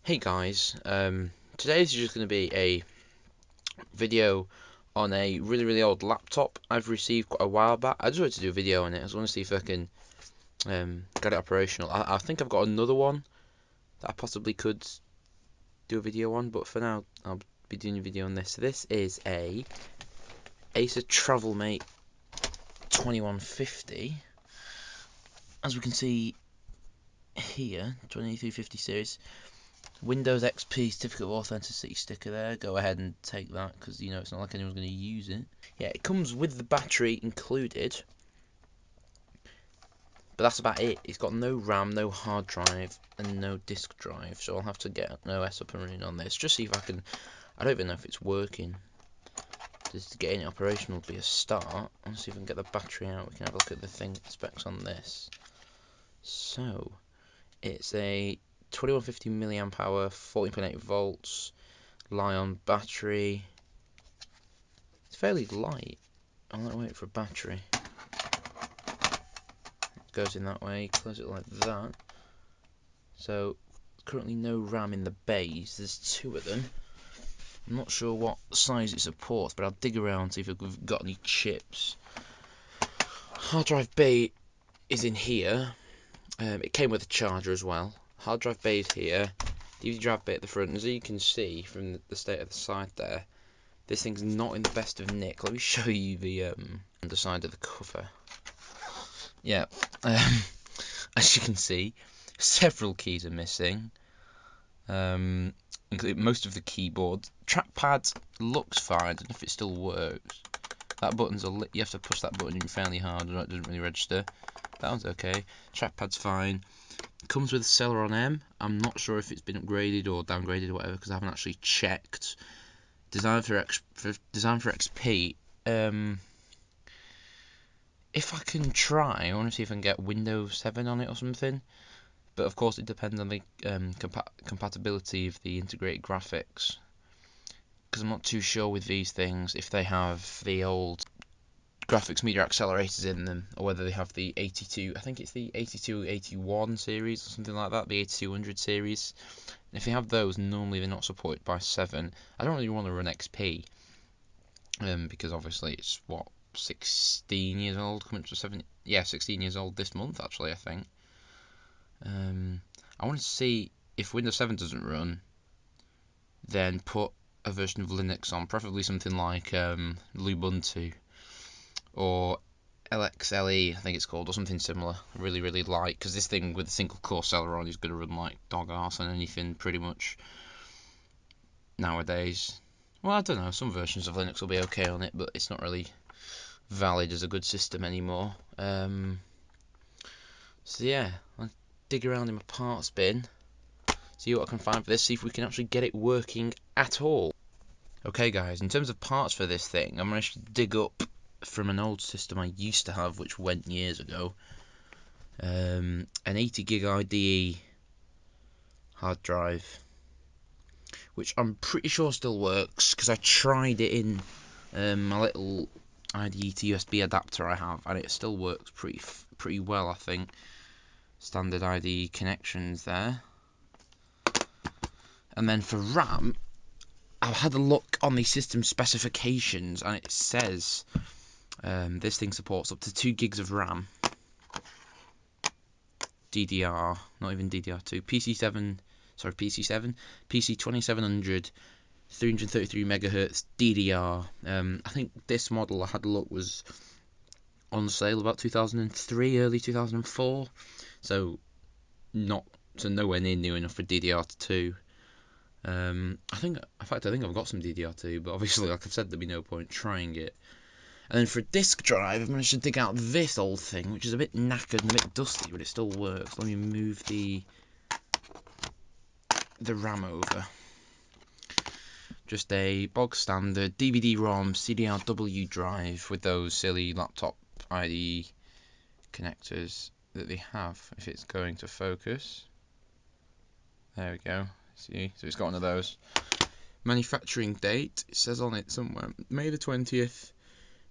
Hey guys, today's just going to be a video on a really old laptop I've received quite a while back. I just wanted to do a video on it. I just want to see if I can get it operational. I think I've got another one that I possibly could do a video on, but for now I'll be doing a video on this. So this is a Acer TravelMate 2150. As we can see here, 2350 series. Windows XP certificate of authenticity sticker there. Go ahead and take that because you know it's not like anyone's going to use it. Yeah, it comes with the battery included, but that's about it. It's got no RAM, no hard drive, and no disk drive, so I'll have to get an OS up and running on this. Just see if I can. I don't even know if it's working. Just getting it operational would be a start. Let's see if we can get the battery out. We can have a look at the specs on this. So it's a 2150 milliamp hour, 14.8 volts, Li-on battery. It's fairly light. I'll let wait for a battery. It goes in that way, close it like that. So currently no RAM in the bays. There's two of them. I'm not sure what size it supports, but I'll dig around see if we've got any chips. Hard drive bay is in here. It came with a charger as well. Hard drive bay is here. DVD drive bay at the front. As you can see from the state of the side there, this thing's not in the best of nick. Let me show you the underside of the cover. Yeah, as you can see, several keys are missing. Including most of the keyboard. Trackpad looks fine. I don't know if it still works. That button's you have to push that button fairly hard, or it doesn't really register. That one's okay. Trackpad's fine. Comes with Celeron M. I'm not sure if it's been upgraded or downgraded or whatever because I haven't actually checked. Designed for XP. If I can try, I want to see if I can get Windows 7 on it or something. But of course, it depends on the compatibility of the integrated graphics. Because I'm not too sure with these things if they have the old graphics media accelerators in them, or whether they have the 82. I think it's the 8281 series or something like that, the 8200 series. And if they have those, normally they're not supported by 7. I don't really want to run XP, because obviously it's what 16 years old, coming to 7. Yeah, 16 years old this month actually, I think. I want to see if Windows 7 doesn't run, then put a version of Linux on, preferably something like Lubuntu or LXLE, I think it's called, or something similar. Really light, because this thing with a single core Celeron is going to run like dog arse on anything pretty much nowadays. Well, I don't know, some versions of Linux will be okay on it, but it's not really valid as a good system anymore. So yeah, I'll dig around in my parts bin, see what I can find for this, see if we can actually get it working at all. Okay guys, in terms of parts for this thing, I managed to dig up from an old system I used to have, which went years ago, an 80 gig IDE hard drive, which I'm pretty sure still works, because I tried it in my little IDE to USB adapter I have, and it still works pretty well, I think. Standard IDE connections there. And then for RAM, I've had a look on the system specifications, and it says this thing supports up to 2 gigs of RAM. DDR, not even DDR2. PC 2700, 333 megahertz DDR. I think this model I had a look was on sale about 2003, early 2004. So nowhere near new enough for DDR2. I think I've got some DDR2, but obviously, like I've said, there'd be no point trying it. And then for a disk drive, I've managed to dig out this old thing, which is a bit knackered and a bit dusty, but it still works. Let me move the RAM over. Just a bog standard DVD-ROM CDRW drive with those silly laptop IDE connectors that they have. If it's going to focus, there we go. See, so it's got one of those. Manufacturing date, it says on it somewhere, May the 20th,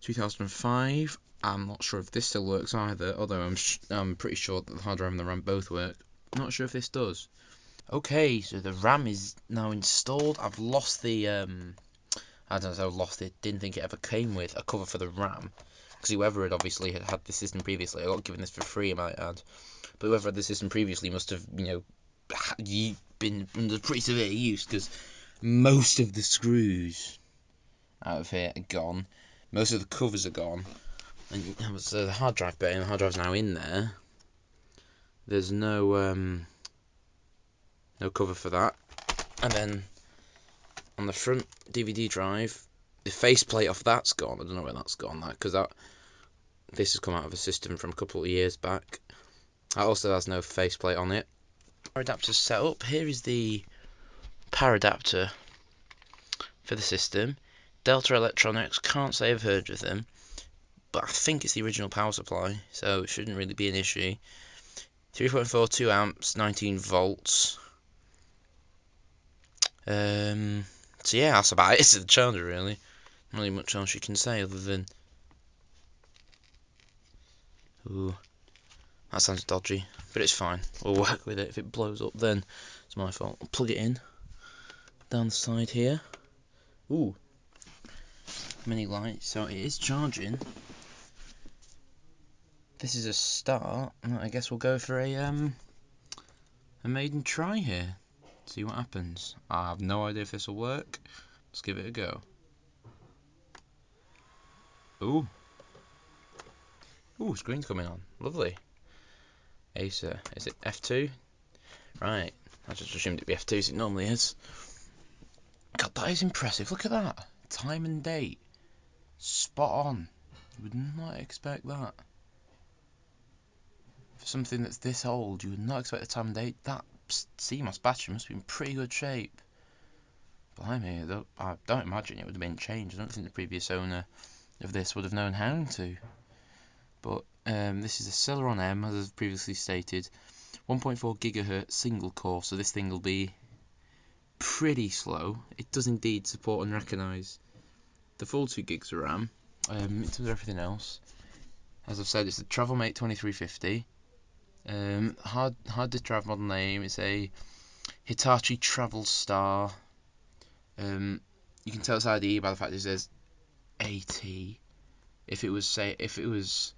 2005. I'm not sure if this still works either, although I'm pretty sure that the hard drive and the RAM both work. I'm not sure if this does. Okay, so the RAM is now installed. I've lost the I don't know, lost it. Didn't think it ever came with a cover for the RAM, because whoever had obviously had the system previously, I got given this for free, I might add. But whoever had the system previously must have, been under pretty severe use, because most of the screws out of here are gone. Most of the covers are gone, and so the hard drive bit, and the hard drive's now in there. There's no cover for that, and then on the front DVD drive, the faceplate off that's gone. I don't know where that's gone, because this has come out of a system from a couple of years back. That also has no faceplate on it. Power adapter set up. Here is the power adapter for the system. Delta Electronics, can't say I've heard of them, but I think it's the original power supply, so it shouldn't really be an issue. 3.42 amps, 19 volts. So yeah, that's about it. It's the charger, really. Not really much else you can say other than, ooh, that sounds dodgy, but it's fine. We'll work with it. If it blows up, then it's my fault. I'll plug it in down the side here. Ooh, mini light. So it is charging. This is a start. I guess we'll go for a maiden try here. See what happens. I have no idea if this will work. Let's give it a go. Ooh. Ooh, screen's coming on. Lovely. Acer. Is it F2? Right. I just assumed it'd be F2 as it normally is. God, that is impressive. Look at that. Time and date. Spot on. You would not expect that. For something that's this old, you would not expect the time and date. That CMOS battery must be in pretty good shape. Blimey, I don't imagine it would have been changed. I don't think the previous owner of this would have known how to. But this is a Celeron M, as I've previously stated. 1.4 gigahertz single core, so this thing will be pretty slow. It does indeed support and recognise the full 2 gigs of RAM. In terms of everything else, as I've said, it's the TravelMate 2350. Hard to drive model name. It's a Hitachi Travel Star. You can tell it's IDE by the fact it says AT. If it was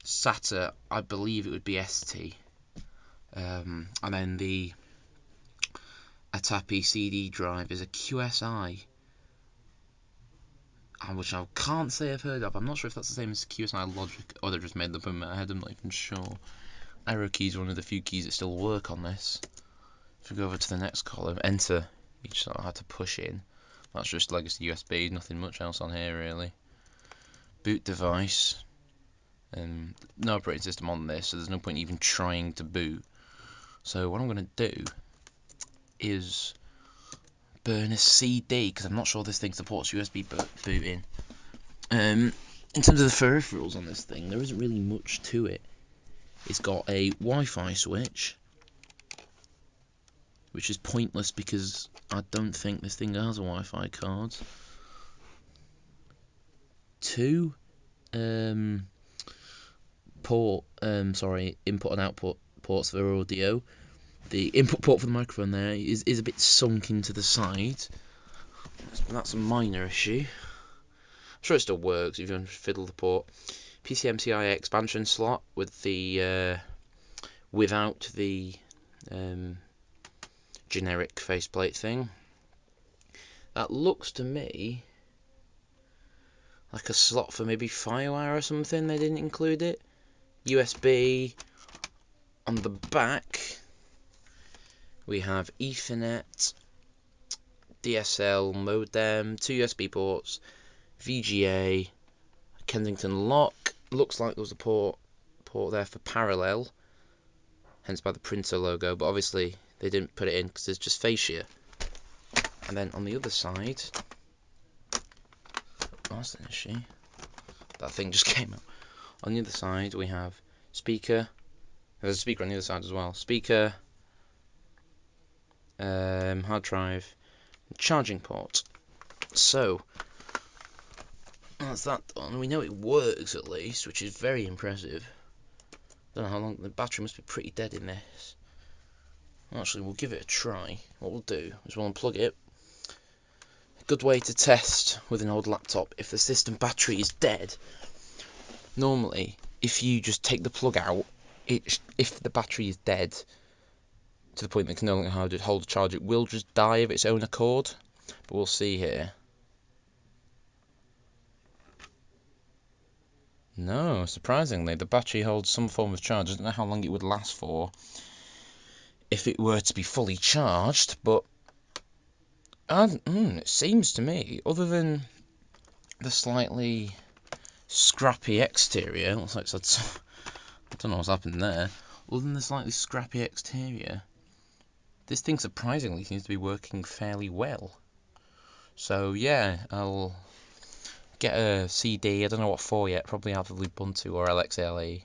SATA, I believe it would be ST. And then the Atapi CD drive is a QSI, which I can't say I've heard of. I'm not sure if that's the same as QSI Logic, or they've just made them up in my head. I'm not even sure. Arrow key is one of the few keys that still work on this. If we go over to the next column, enter, you just have to push in. That's just legacy USB, nothing much else on here really. Boot device. No operating system on this, so there's no point even trying to boot. So what I'm going to do is burn a CD, because I'm not sure this thing supports USB booting. In terms of the peripherals on this thing, there isn't really much to it. It's got a Wi-Fi switch, which is pointless because I don't think this thing has a Wi-Fi card. Two input and output ports for audio. The input port for the microphone there is a bit sunk into the side. That's a minor issue. I'm sure it still works if you can fiddle the port. PCMCIA expansion slot with the without the generic faceplate thing. That looks to me like a slot for maybe FireWire or something. They didn't include it. USB on the back. We have Ethernet, DSL modem, 2 USB ports, VGA, Kensington lock. Looks like there was a port there for parallel, hence by the printer logo, but obviously they didn't put it in because there's just fascia. And then on the other side, that's an issue. That thing just came out. On the other side we have speaker. There's a speaker on the other side as well. Speaker, hard drive, charging port. So that's that done. We know it works at least, which is very impressive. Don't know how long the battery must be pretty dead in this. Actually, we'll give it a try. What we'll do is we'll unplug it. A good way to test with an old laptop if the system battery is dead. Normally, if you just take the plug out, if the battery is dead to the point that it can no longer hold a charge, it will just die of its own accord. But we'll see here. No, surprisingly, the battery holds some form of charge. I don't know how long it would last for if it were to be fully charged, but it seems to me, other than the slightly scrappy exterior, looks like I don't know what's happened there. Other than the slightly scrappy exterior, this thing surprisingly seems to be working fairly well. So yeah, I'll get a CD, I don't know what for yet, probably out of Ubuntu or LXLE,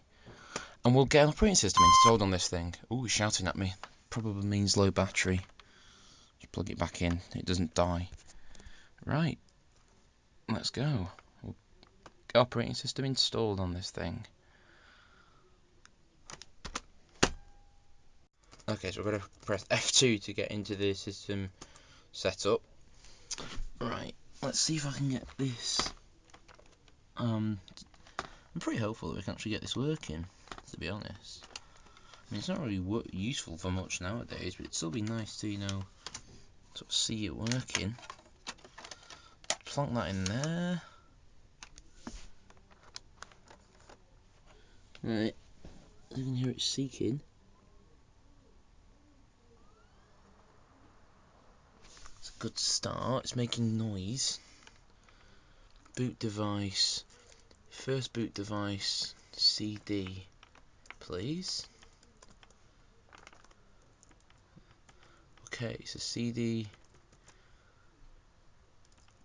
and we'll get an operating system installed on this thing. Ooh, he's shouting at me. Probably means low battery. Just plug it back in, it doesn't die. Right, let's go. We'll get operating system installed on this thing. Okay, so we're going to press F2 to get into the system setup. Right, let's see if I can get this. I'm pretty hopeful that we can actually get this working, to be honest. I mean, it's not really useful for much nowadays, but it'd still be nice to, sort of see it working. Plonk that in there. Right, you can hear it seeking. It's a good start. It's making noise. Boot device. First boot device. CD, please. Okay, so CD,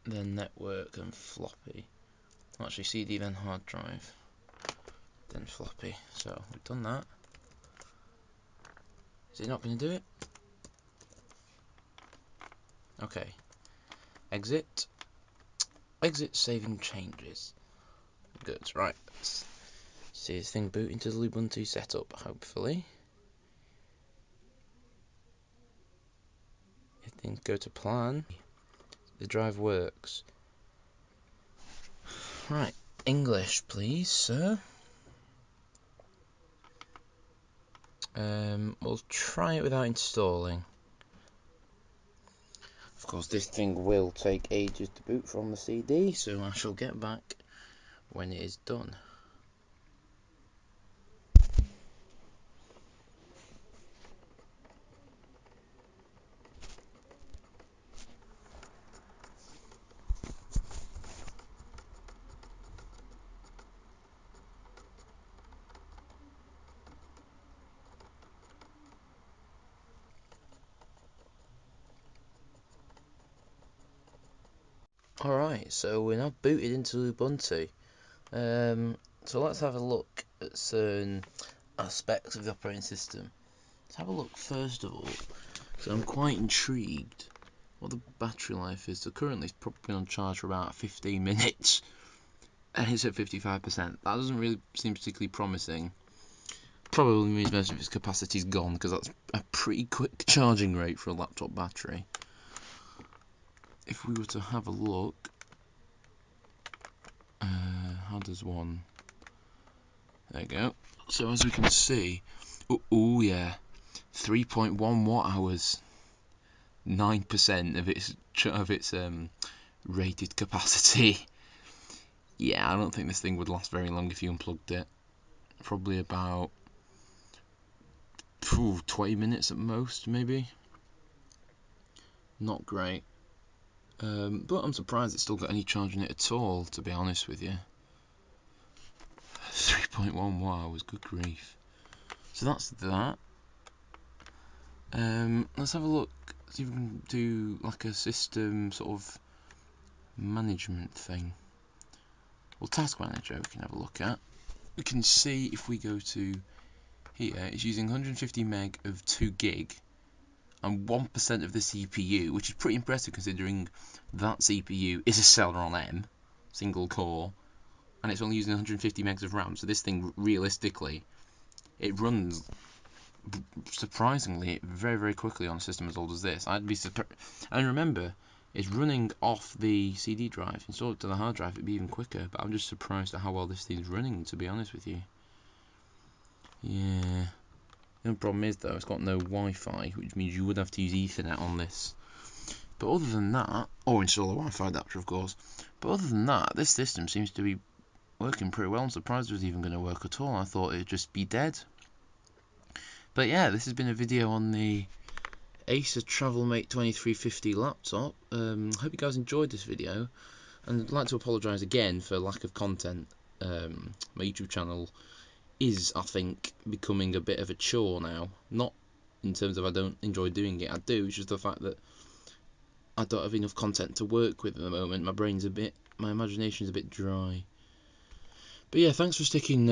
then network, and floppy. Actually, CD, then hard drive, then floppy. So we've done that. Is it not going to do it? Okay. Exit. Exit saving changes. Good, right. Let's see this thing boot into the Ubuntu setup, hopefully. If things go to plan, the drive works. Right, English, please, sir. We'll try it without installing. Of course, this thing will take ages to boot from the CD, so I shall get back when it is done. Alright, so we're now booted into Ubuntu. So let's have a look at certain aspects of the operating system. Let's have a look first of all, so I'm quite intrigued what the battery life is. So currently it's probably been on charge for about 15 minutes, and it's at 55%. That doesn't really seem particularly promising. Probably means most of its capacity's gone, because that's a pretty quick charging rate for a laptop battery. If we were to have a look, how does one? There you go. So as we can see, oh yeah, 3.1 watt hours, 9% of its rated capacity. Yeah, I don't think this thing would last very long if you unplugged it. Probably about 20 minutes at most, maybe. Not great. But I'm surprised it's still got any charge in it at all, to be honest with you. 3.1 watt hours, good grief. So that's that. Let's have a look, see if we can do like a system sort of management thing. Well, task manager we can have a look at. We can see if we go to here, it's using 150 meg of 2 gig and 1% of the CPU, which is pretty impressive considering that CPU is a Celeron M, single core, and it's only using 150 megs of RAM. So this thing, realistically, it runs surprisingly very, very quickly on a system as old as this. I'd be surprised. And remember, it's running off the CD drive. Installed it to the hard drive, it'd be even quicker. But I'm just surprised at how well this thing's running, to be honest with you. Yeah. The only problem is though, it's got no Wi-Fi, which means you would have to use Ethernet on this. But other than that, or install a Wi-Fi adapter, of course. But other than that, this system seems to be working pretty well. I'm surprised it was even going to work at all. I thought it'd just be dead. But yeah, this has been a video on the Acer TravelMate 2350 laptop. Hope you guys enjoyed this video, and I'd like to apologise again for lack of content. My YouTube channel is, I think, becoming a bit of a chore now. Not in terms of I don't enjoy doing it, I do, it's just the fact that I don't have enough content to work with at the moment. My imagination's a bit dry. But yeah, thanks for sticking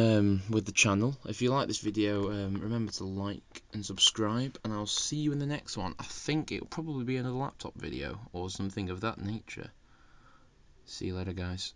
with the channel. If you like this video, remember to like and subscribe, and I'll see you in the next one. I think it'll probably be another laptop video or something of that nature. See you later, guys.